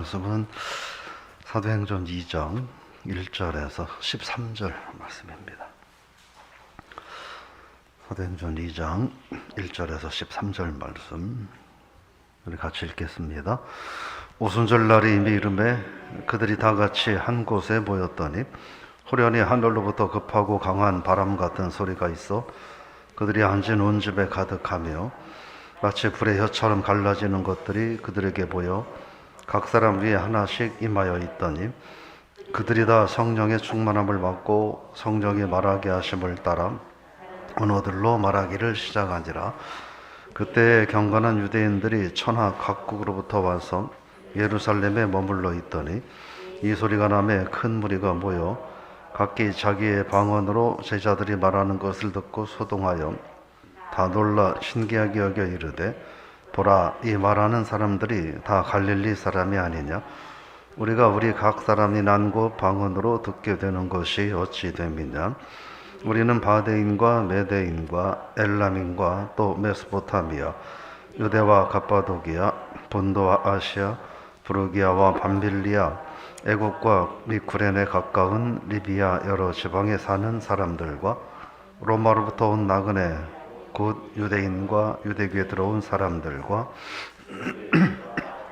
말씀은 사도행전 2장 1절에서 13절 말씀입니다. 사도행전 2장 1절에서 13절 말씀 우리 같이 읽겠습니다. 오순절 날이 이미 이르매 그들이 다 같이 한 곳에 모였더니 호련히 하늘로부터 급하고 강한 바람 같은 소리가 있어 그들이 앉은 온 집에 가득하며 마치 불의 혀처럼 갈라지는 것들이 그들에게 보여 각 사람 위에 하나씩 임하여 있더니 그들이 다 성령의 충만함을 받고 성령이 말하게 하심을 따라 언어들로 말하기를 시작하니라. 그때 경건한 유대인들이 천하 각국으로부터 와서 예루살렘에 머물러 있더니 이 소리가 나매 큰 무리가 모여 각기 자기의 방언으로 제자들이 말하는 것을 듣고 소동하여 다 놀라 신기하게 여겨 이르되 보라, 이 말하는 사람들이 다 갈릴리 사람이 아니냐? 우리가 우리 각 사람이 난 곳 방언으로 듣게 되는 것이 어찌 됨이냐? 우리는 바데인과 메데인과 엘람인과 또 메소포타미아, 유대와 갑바도기아, 본도와 아시아, 부르기아와 밤빌리아, 애국과 미쿠렌에 가까운 리비아 여러 지방에 사는 사람들과 로마로부터 온 나그네 곧 유대인과 유대교에 들어온 사람들과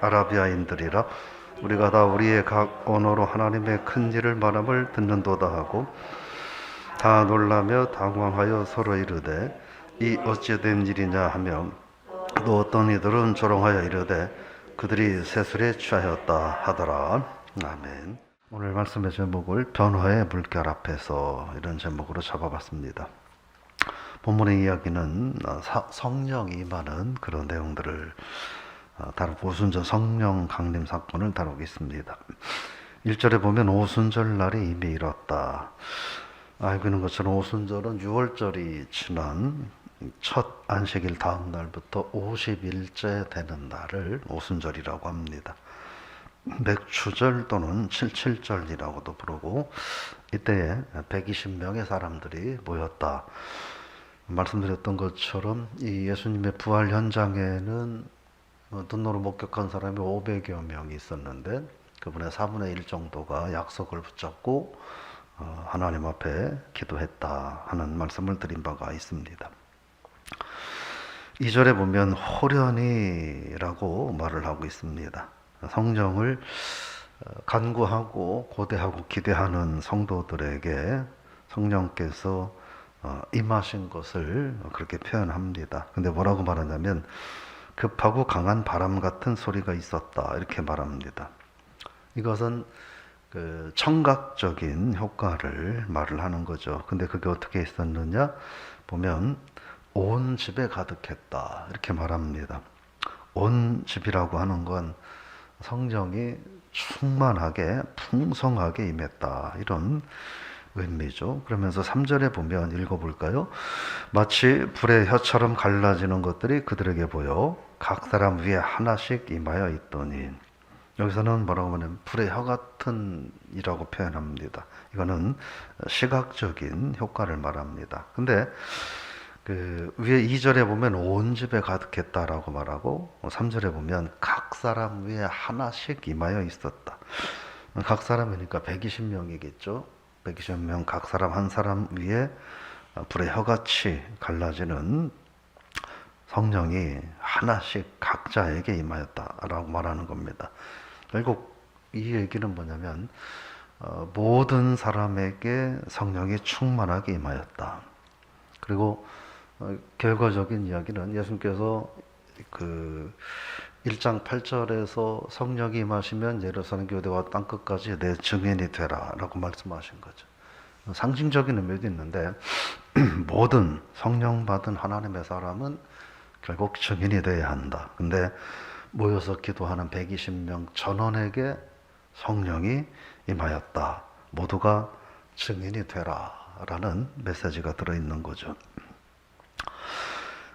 아라비아인들이라 우리가 다 우리의 각 언어로 하나님의 큰 일을 말함을 듣는도다 하고 다 놀라며 당황하여 서로 이르되 이 어찌 된 일이냐 하며 또 어떤 이들은 조롱하여 이르되 그들이 세술에 취하였다 하더라. 아멘. 오늘 말씀의 제목을 변화의 물결 앞에서 이런 제목으로 잡아봤습니다. 본문의 이야기는 성령이 임하는 그런 내용들을 다루고 오순절 성령 강림 사건을 다루고 있습니다. 1절에 보면 오순절 날이 이미 이뤘다. 알고 있는 것처럼 오순절은 6월절이 지난 첫 안식일 다음 날부터 50일째 되는 날을 오순절이라고 합니다. 맥추절 또는 칠칠절이라고도 부르고 이때에 120명의 사람들이 모였다. 말씀드렸던 것처럼 이 예수님의 부활 현장에는 눈으로 목격한 사람이 500여 명이 있었는데 그분의 4분의 1 정도가 약속을 붙잡고 하나님 앞에 기도했다 하는 말씀을 드린 바가 있습니다. 2절에 보면 호련히라고 말을 하고 있습니다. 성령을 간구하고 고대하고 기대하는 성도들에게 성령께서 임하신 것을 그렇게 표현합니다. 근데 뭐라고 말하냐면 급하고 강한 바람 같은 소리가 있었다 이렇게 말합니다. 이것은 그 청각적인 효과를 말을 하는 거죠. 근데 그게 어떻게 있었느냐 보면 온 집에 가득했다 이렇게 말합니다. 온 집이라고 하는 건 성령이 충만하게 풍성하게 임했다 이런 의미죠. 그러면서 3절에 보면 읽어볼까요? 마치 불의 혀처럼 갈라지는 것들이 그들에게 보여 각 사람 위에 하나씩 임하여 있더니 여기서는 뭐라고 하냐면 불의 혀 같은 이라고 표현합니다. 이거는 시각적인 효과를 말합니다. 근데 그 위에 2절에 보면 온 집에 가득했다라고 말하고 3절에 보면 각 사람 위에 하나씩 임하여 있었다. 각 사람이니까 120명이겠죠. 120명 각 사람 한 사람 위에 불의 혀같이 갈라지는 성령이 하나씩 각자에게 임하였다라고 말하는 겁니다. 결국 이 얘기는 뭐냐면 모든 사람에게 성령이 충만하게 임하였다. 그리고 결과적인 이야기는 예수님께서 그 1장 8절에서 성령이 임하시면 예루살렘 교회와 땅끝까지 내 증인이 되라 라고 말씀하신 거죠. 상징적인 의미도 있는데 모든 성령 받은 하나님의 사람은 결국 증인이 되어야 한다. 근데 모여서 기도하는 120명 전원에게 성령이 임하였다. 모두가 증인이 되라 라는 메시지가 들어있는 거죠.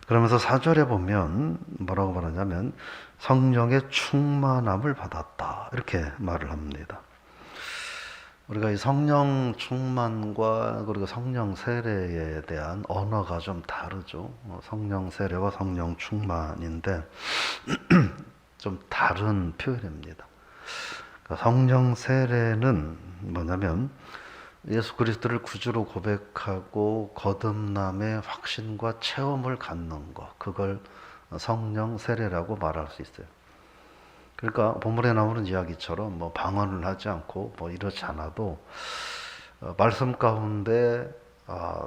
그러면서 4절에 보면 뭐라고 말하냐면 성령의 충만함을 받았다 이렇게 말을 합니다. 우리가 이 성령 충만과 그리고 성령 세례에 대한 언어가 좀 다르죠. 성령 세례와 성령 충만인데 좀 다른 표현입니다. 그러니까 성령 세례는 뭐냐면 예수 그리스도를 구주로 고백하고 거듭남의 확신과 체험을 갖는 것, 그걸 성령 세례라고 말할 수 있어요. 그러니까 본문에 나오는 이야기처럼 뭐 방언을 하지 않고 뭐 이렇지 않아도 말씀 가운데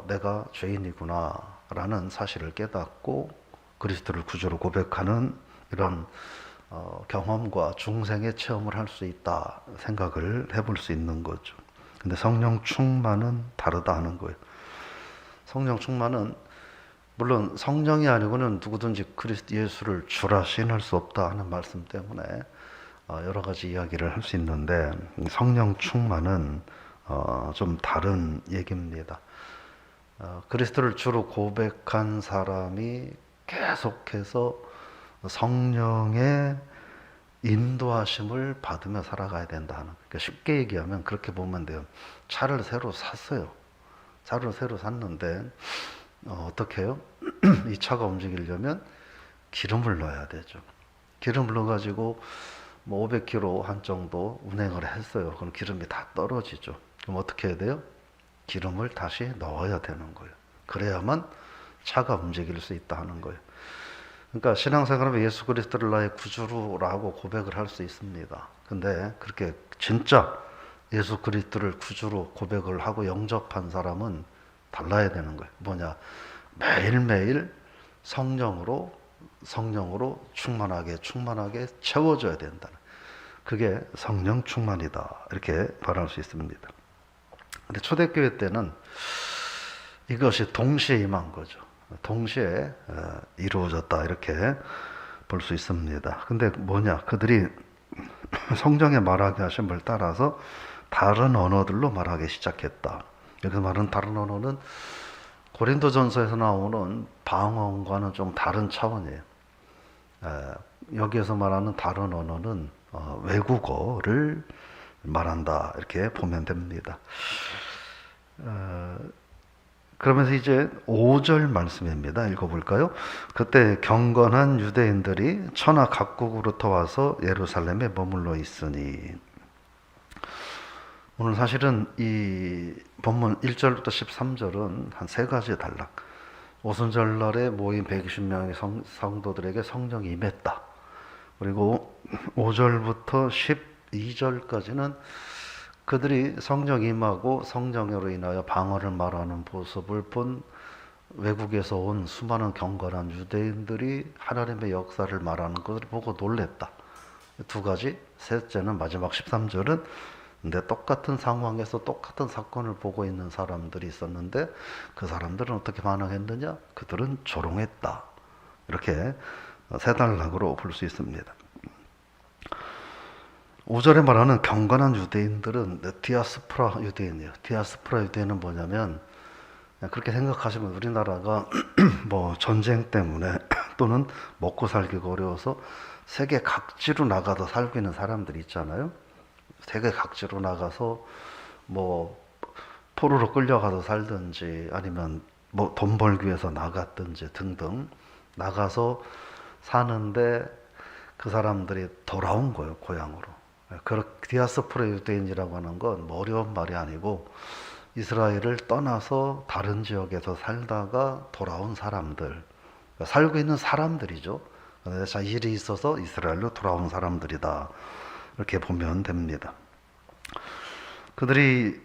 내가 죄인이구나라는 사실을 깨닫고 그리스도를 구주로 고백하는 이런 경험과 중생의 체험을 할 수 있다 생각을 해볼 수 있는 거죠. 근데 성령 충만은 다르다 하는 거예요. 성령 충만은 물론 성령이 아니고는 누구든지 그리스도 예수를 주라 시인할 수 없다 하는 말씀 때문에 여러 가지 이야기를 할 수 있는데 성령 충만은 좀 다른 얘기입니다. 그리스도를 주로 고백한 사람이 계속해서 성령의 인도하심을 받으며 살아가야 된다 하는. 그러니까 쉽게 얘기하면 그렇게 보면 돼요. 차를 새로 샀어요. 차를 새로 샀는데 어떻게 해요? 이 차가 움직이려면 기름을 넣어야 되죠. 기름을 넣어가지고 뭐 500km 한 정도 운행을 했어요. 그럼 기름이 다 떨어지죠. 그럼 어떻게 해야 돼요? 기름을 다시 넣어야 되는 거예요. 그래야만 차가 움직일 수 있다 하는 거예요. 그러니까 신앙생활하면 예수 그리스도를 나의 구주라고 고백을 할 수 있습니다. 근데 그렇게 진짜 예수 그리스도를 구주로 고백을 하고 영접한 사람은 달라야 되는 거예요. 뭐냐? 매일매일 성령으로 충만하게 채워줘야 된다. 그게 성령 충만이다. 이렇게 말할 수 있습니다. 근데 초대교회 때는 이것이 동시에 임한 거죠. 동시에 이루어졌다 이렇게 볼 수 있습니다. 근데 뭐냐? 그들이 성령의 말하게 하심을 따라서 다른 언어들로 말하기 시작했다. 여기서 말하는 다른 언어는 고린도전서에서 나오는 방언과는 좀 다른 차원이에요. 여기에서 말하는 다른 언어는 외국어를 말한다 이렇게 보면 됩니다. 그러면서 이제 5절 말씀입니다. 읽어볼까요? 그때 경건한 유대인들이 천하 각국으로부터 와서 예루살렘에 머물러 있으니. 오늘 사실은 이 본문 1절부터 13절은 한 세 가지 단락. 오순절날에 모인 120명의 성도들에게 성령이 임했다. 그리고 5절부터 12절까지는 그들이 성령 임하고 성령으로 인하여 방언을 말하는 모습을 본 외국에서 온 수많은 경건한 유대인들이 하나님의 역사를 말하는 것을 보고 놀랬다. 두 가지. 셋째는 마지막 13절은 근데 똑같은 상황에서 똑같은 사건을 보고 있는 사람들이 있었는데 그 사람들은 어떻게 반응했느냐? 그들은 조롱했다. 이렇게 세 단락으로 볼 수 있습니다. 5절에 말하는 경건한 유대인들은 디아스포라 유대인이에요. 디아스포라 유대인은 뭐냐면 그렇게 생각하시면 우리나라가 뭐 전쟁 때문에 또는 먹고 살기가 어려워서 세계 각지로 나가서 살고 있는 사람들이 있잖아요. 세계 각지로 나가서 뭐 포로로 끌려가서 살든지 아니면 뭐 돈 벌기 위해서 나갔든지 등등 나가서 사는데 그 사람들이 돌아온 거예요, 고향으로. 디아스포라 유대인이라고 하는 건 뭐 어려운 말이 아니고 이스라엘을 떠나서 다른 지역에서 살다가 돌아온 사람들, 그러니까 살고 있는 사람들이죠. 일이 있어서 이스라엘로 돌아온 사람들이다. 이렇게 보면 됩니다. 그들이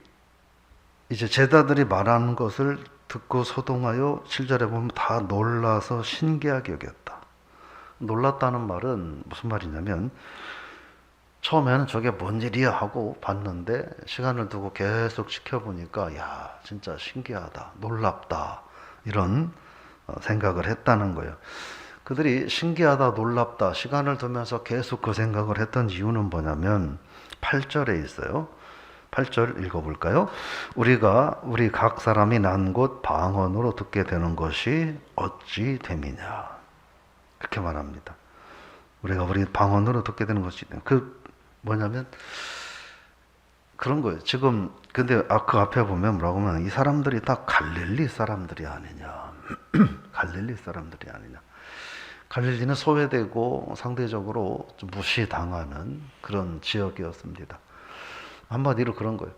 이제 제자들이 말하는 것을 듣고 소동하여 7절에 보면 다 놀라서 신기하게 여겼다. 놀랐다는 말은 무슨 말이냐면 처음에는 저게 뭔 일이야 하고 봤는데 시간을 두고 계속 지켜보니까 야 진짜 신기하다, 놀랍다 이런 생각을 했다는 거예요. 그들이 신기하다, 놀랍다 시간을 두면서 계속 그 생각을 했던 이유는 뭐냐면 8절에 있어요. 8절 읽어볼까요? 우리 각 사람이 난 곳 방언으로 듣게 되는 것이 어찌 됨이냐. 그렇게 말합니다. 우리 방언으로 듣게 되는 것이 뭐냐면 그런 거예요. 지금 근데 그 앞에 보면 뭐라고 하면 이 사람들이 다 갈릴리 사람들이 아니냐. 갈릴리 사람들이 아니냐. 갈릴리는 소외되고 상대적으로 좀 무시당하는 그런 지역이었습니다. 한마디로 그런 거예요.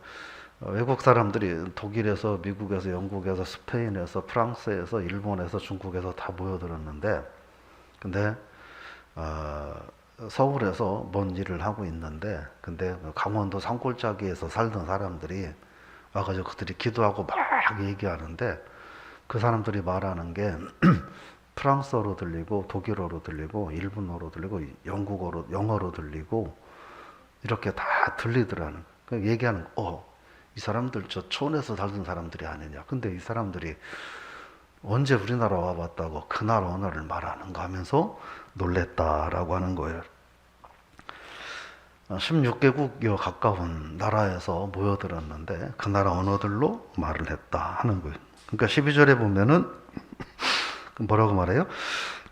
외국 사람들이 독일에서, 미국에서, 영국에서, 스페인에서, 프랑스에서, 일본에서, 중국에서 다 모여들었는데, 근데 서울에서 뭔 일을 하고 있는데, 근데 강원도 산골짜기에서 살던 사람들이 와가지고 그들이 기도하고 막 얘기하는데, 그 사람들이 말하는 게 프랑스어로 들리고, 독일어로 들리고, 일본어로 들리고, 영어로 들리고, 이렇게 다 들리더라는. 얘기하는, 이 사람들 저 촌에서 살던 사람들이 아니냐. 근데 이 사람들이 언제 우리나라 와봤다고 그 나라 언어를 말하는가 하면서 놀랬다라고 하는 거예요. 16개국여 가까운 나라에서 모여들었는데 그 나라 언어들로 말을 했다 하는 거예요. 그러니까 12절에 보면은 뭐라고 말해요?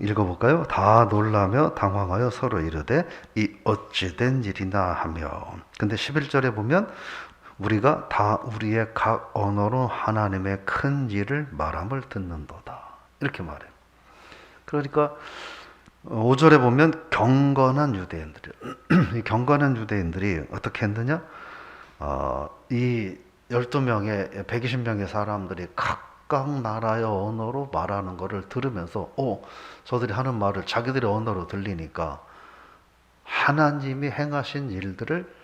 읽어볼까요? 다 놀라며 당황하여 서로 이르되 이 어찌된 일이나 하며. 근데 11절에 보면 우리가 다 우리의 각 언어로 하나님의 큰 일을 말함을 듣는도다. 이렇게 말해요. 그러니까 5절에 보면 경건한 유대인들이 이 경건한 유대인들이 어떻게 했느냐? 이 12명의 120명의 사람들이 각각 나라의 언어로 말하는 것을 들으면서 저들이 하는 말을 자기들의 언어로 들리니까 하나님이 행하신 일들을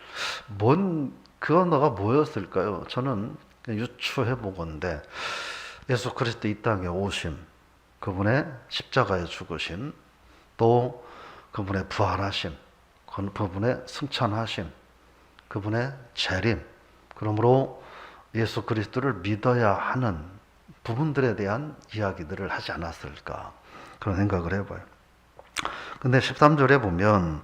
그 언어가 뭐였을까요? 저는 유추해 보건대 예수 그리스도 이 땅에 오심, 그분의 십자가에 죽으심, 또 그분의 부활하심, 그분의 승천하심, 그분의 재림, 그러므로 예수 그리스도를 믿어야 하는 부분들에 대한 이야기들을 하지 않았을까 그런 생각을 해봐요. 근데 13절에 보면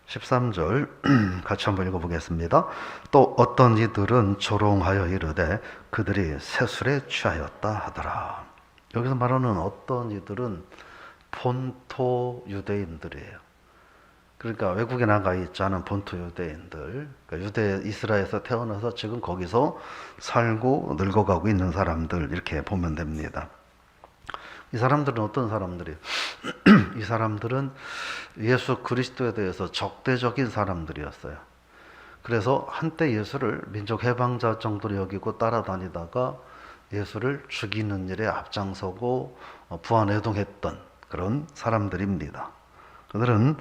13절 같이 한번 읽어보겠습니다. 또 어떤 이들은 조롱하여 이르되 그들이 세술에 취하였다 하더라. 여기서 말하는 어떤 이들은 본토 유대인들이에요. 그러니까 외국에 나가 있지 않은 본토 유대인들, 그러니까 이스라엘에서 태어나서 지금 거기서 살고 늙어가고 있는 사람들, 이렇게 보면 됩니다. 이 사람들은 어떤 사람들이에요? 이 사람들은 예수 그리스도에 대해서 적대적인 사람들이었어요. 그래서 한때 예수를 민족 해방자 정도로 여기고 따라다니다가 예수를 죽이는 일에 앞장서고 부안해동했던 그런 사람들입니다. 그들은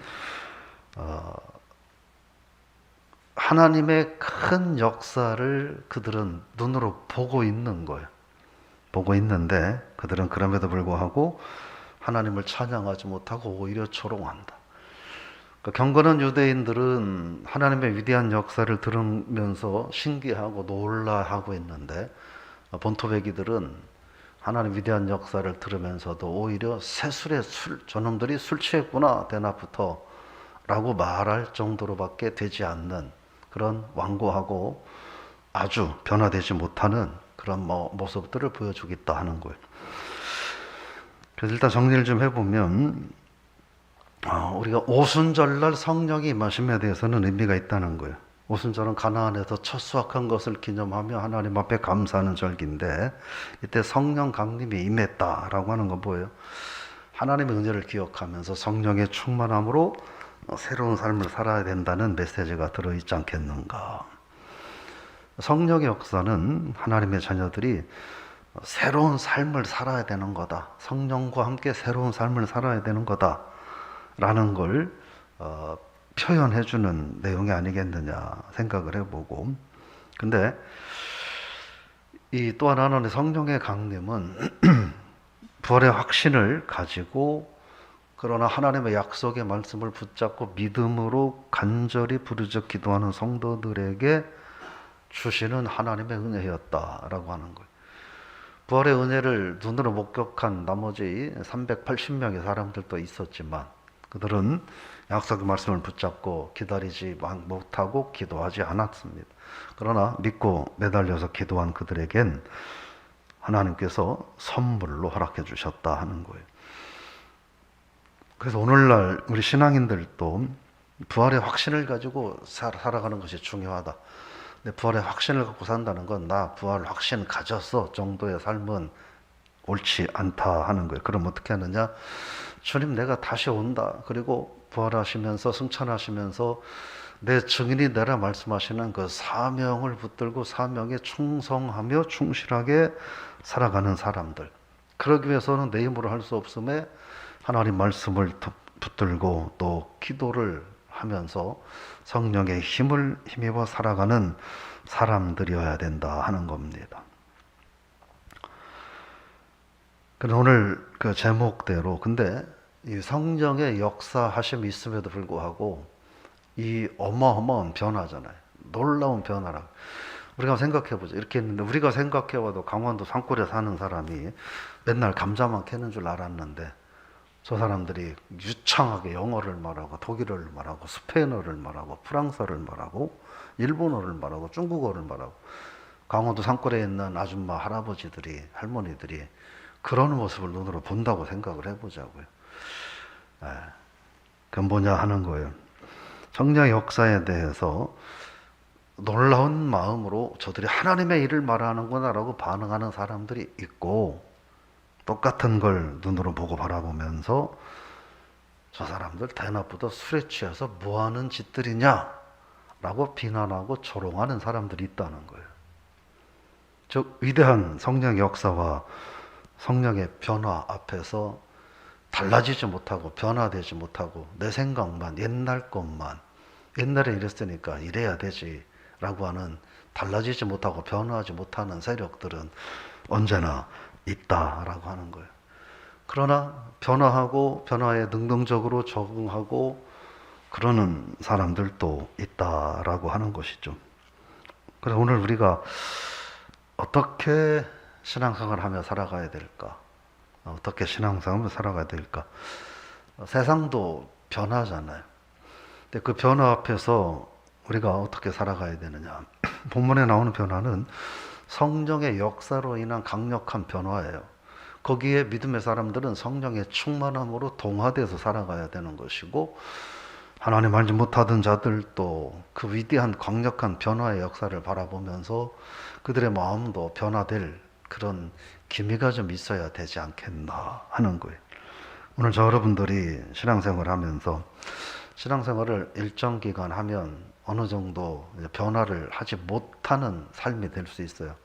하나님의 큰 역사를 그들은 눈으로 보고 있는 거예요. 보고 있는데 그들은 그럼에도 불구하고 하나님을 찬양하지 못하고 오히려 조롱한다. 그러니까 경건한 유대인들은 하나님의 위대한 역사를 들으면서 신기하고 놀라하고 있는데 본토배기들은 하나님 위대한 역사를 들으면서도 오히려 새술에 저놈들이 술 취했구나 대낮부터 라고 말할 정도로밖에 되지 않는 그런 완고하고 아주 변화되지 못하는 그런 모습들을 보여주겠다 하는 거예요. 그래서 일단 정리를 좀 해보면 우리가 오순절날 성령이 임하심에 대해서는 의미가 있다는 거예요. 오순절은 가나안에서 첫 수확한 것을 기념하며 하나님 앞에 감사하는 절기인데 이때 성령 강림이 임했다라고 하는 건 뭐예요? 하나님의 은혜를 기억하면서 성령의 충만함으로 새로운 삶을 살아야 된다는 메시지가 들어있지 않겠는가. 성령의 역사는 하나님의 자녀들이 새로운 삶을 살아야 되는 거다. 성령과 함께 새로운 삶을 살아야 되는 거다. 라는 걸 표현해주는 내용이 아니겠느냐 생각을 해보고. 근데 이 또 하나는 성령의 강림은 부활의 확신을 가지고 그러나 하나님의 약속의 말씀을 붙잡고 믿음으로 간절히 부르짖어 기도하는 성도들에게 주시는 하나님의 은혜였다라고 하는 거예요. 부활의 은혜를 눈으로 목격한 나머지 380명의 사람들도 있었지만 그들은 약속의 말씀을 붙잡고 기다리지 못하고 기도하지 않았습니다. 그러나 믿고 매달려서 기도한 그들에겐 하나님께서 선물로 허락해 주셨다 하는 거예요. 그래서 오늘날 우리 신앙인들도 부활의 확신을 가지고 살아가는 것이 중요하다. 근데 부활의 확신을 갖고 산다는 건 나 부활 확신 가졌어 정도의 삶은 옳지 않다 하는 거예요. 그럼 어떻게 하느냐? 주님, 내가 다시 온다. 그리고 부활하시면서 승천하시면서 내 증인이 되라 말씀하시는 그 사명을 붙들고 사명에 충성하며 충실하게 살아가는 사람들. 그러기 위해서는 내 힘으로 할 수 없음에 하나님 말씀을 붙들고 또 기도를 하면서 성령의 힘을 힘입어 살아가는 사람들이어야 된다 하는 겁니다. 그럼 오늘 그 제목대로, 근데 이 성령의 역사하심이 있음에도 불구하고 이 어마어마한 변화잖아요. 놀라운 변화라. 우리가 생각해보죠. 이렇게 했는데 우리가 생각해봐도 강원도 산골에 사는 사람이 맨날 감자만 캐는 줄 알았는데 저 사람들이 유창하게 영어를 말하고 독일어를 말하고 스페인어를 말하고 프랑스어를 말하고 일본어를 말하고 중국어를 말하고 강원도 산골에 있는 아줌마 할아버지들이 할머니들이 그런 모습을 눈으로 본다고 생각을 해보자고요. 그건 뭐냐 하는 거예요. 성령의 역사에 대해서 놀라운 마음으로 저들이 하나님의 일을 말하는구나라고 반응하는 사람들이 있고, 똑같은 걸 눈으로 보고 바라보면서 저 사람들 대낮보다 술에 취해서 뭐하는 짓들이냐 라고 비난하고 조롱하는 사람들이 있다는 거예요. 즉 위대한 성령의 역사와 성령의 변화 앞에서 달라지지 못하고 변화되지 못하고 내 생각만, 옛날 것만, 옛날에 이랬으니까 이래야 되지 라고 하는, 달라지지 못하고 변화하지 못하는 세력들은 언제나 있다라고 하는 거예요. 그러나 변화하고 변화에 능동적으로 적응하고 그러는 사람들도 있다라고 하는 것이죠. 그래서 오늘 우리가 어떻게 신앙생활을 하며 살아가야 될까? 어떻게 신앙생활을 살아가야 될까? 세상도 변하잖아요. 근데 그 변화 앞에서 우리가 어떻게 살아가야 되느냐? 본문에 나오는 변화는 성령의 역사로 인한 강력한 변화예요. 거기에 믿음의 사람들은 성령의 충만함으로 동화돼서 살아가야 되는 것이고, 하나님 알지 못하던 자들도 그 위대한 강력한 변화의 역사를 바라보면서 그들의 마음도 변화될 그런 기미가 좀 있어야 되지 않겠나 하는 거예요. 오늘 저 여러분들이 신앙생활을 하면서 신앙생활을 일정 기간 하면 어느 정도 변화를 하지 못하는 삶이 될 수 있어요.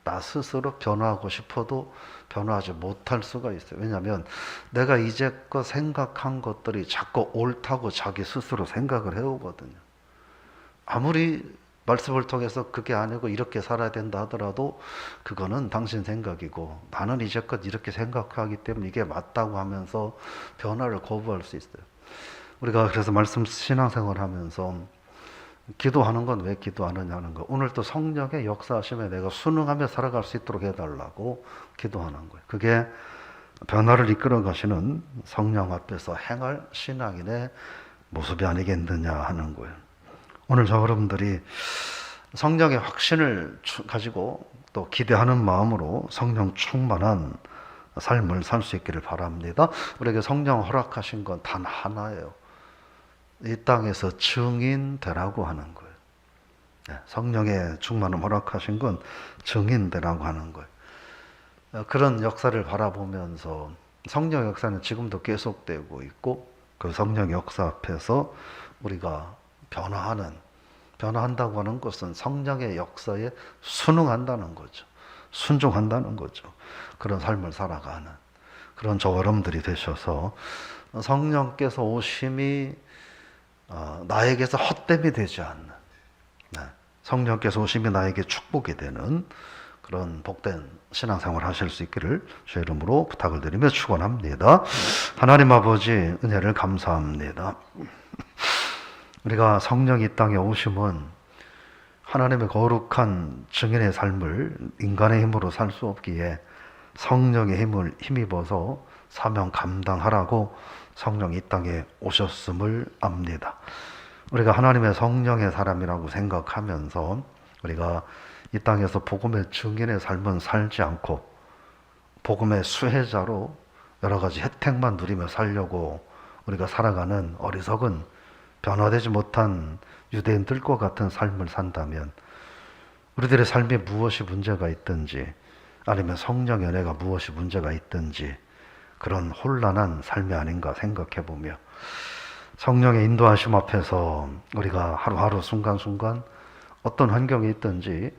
나 스스로 변화하고 싶어도 변화하지 못할 수가 있어요. 왜냐하면 내가 이제껏 생각한 것들이 자꾸 옳다고 자기 스스로 생각을 해오거든요. 아무리 말씀을 통해서 그게 아니고 이렇게 살아야 된다 하더라도 그거는 당신 생각이고 나는 이제껏 이렇게 생각하기 때문에 이게 맞다고 하면서 변화를 거부할 수 있어요. 우리가 그래서 말씀 신앙생활 하면서 기도하는 건 왜 기도하느냐는 거. 오늘 또 성령의 역사하심에 내가 순응하며 살아갈 수 있도록 해달라고 기도하는 거예요. 그게 변화를 이끌어 가시는 성령 앞에서 행할 신앙인의 모습이 아니겠느냐 하는 거예요. 오늘 저 여러분들이 성령의 확신을 가지고 또 기대하는 마음으로 성령 충만한 삶을 살 수 있기를 바랍니다. 우리에게 성령 허락하신 건 단 하나예요. 이 땅에서 증인 되라고 하는 거예요. 성령의 충만함 허락하신 건 증인 되라고 하는 거예요. 그런 역사를 바라보면서 성령 역사는 지금도 계속되고 있고 그 성령 역사 앞에서 우리가 변화한다고 하는 것은 성령의 역사에 순응한다는 거죠. 순종한다는 거죠. 그런 삶을 살아가는 그런 저 여러분들이 되셔서 성령께서 오심이 나에게서 헛됨이 되지 않는, 성령께서 오심이 나에게 축복이 되는 그런 복된 신앙생활 하실 수 있기를 주의 이름으로 부탁을 드리며 축원합니다. 하나님 아버지 은혜를 감사합니다. 우리가 성령이 이 땅에 오심은 하나님의 거룩한 증인의 삶을 인간의 힘으로 살 수 없기에 성령의 힘을 힘입어서 사명 감당하라고 성령이 이 땅에 오셨음을 압니다. 우리가 하나님의 성령의 사람이라고 생각하면서 우리가 이 땅에서 복음의 증인의 삶은 살지 않고 복음의 수혜자로 여러 가지 혜택만 누리며 살려고 우리가 살아가는 어리석은 변화되지 못한 유대인들과 같은 삶을 산다면 우리들의 삶에 무엇이 문제가 있든지 아니면 성령의 은혜가 무엇이 문제가 있든지 그런 혼란한 삶이 아닌가 생각해 보며 성령의 인도하심 앞에서 우리가 하루하루 순간순간 어떤 환경에 있든지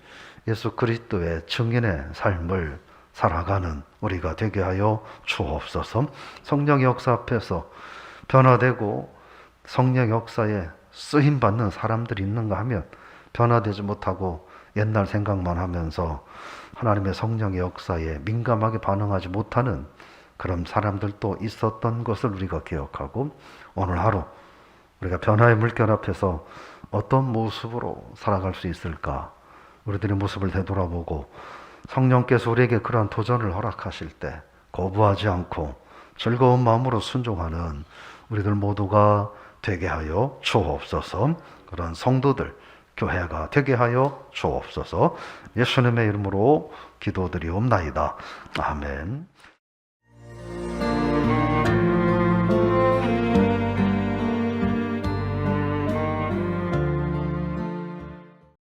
예수 그리스도의 증인의 삶을 살아가는 우리가 되게 하여 주옵소서. 성령의 역사 앞에서 변화되고 성령의 역사에 쓰임받는 사람들이 있는가 하면 변화되지 못하고 옛날 생각만 하면서 하나님의 성령의 역사에 민감하게 반응하지 못하는 그런 사람들도 있었던 것을 우리가 기억하고 오늘 하루 우리가 변화의 물결 앞에서 어떤 모습으로 살아갈 수 있을까? 우리들의 모습을 되돌아보고 성령께서 우리에게 그러한 도전을 허락하실 때 거부하지 않고 즐거운 마음으로 순종하는 우리들 모두가 되게 하여 주옵소서. 그런 성도들, 교회가 되게 하여 주옵소서. 예수님의 이름으로 기도드리옵나이다. 아멘.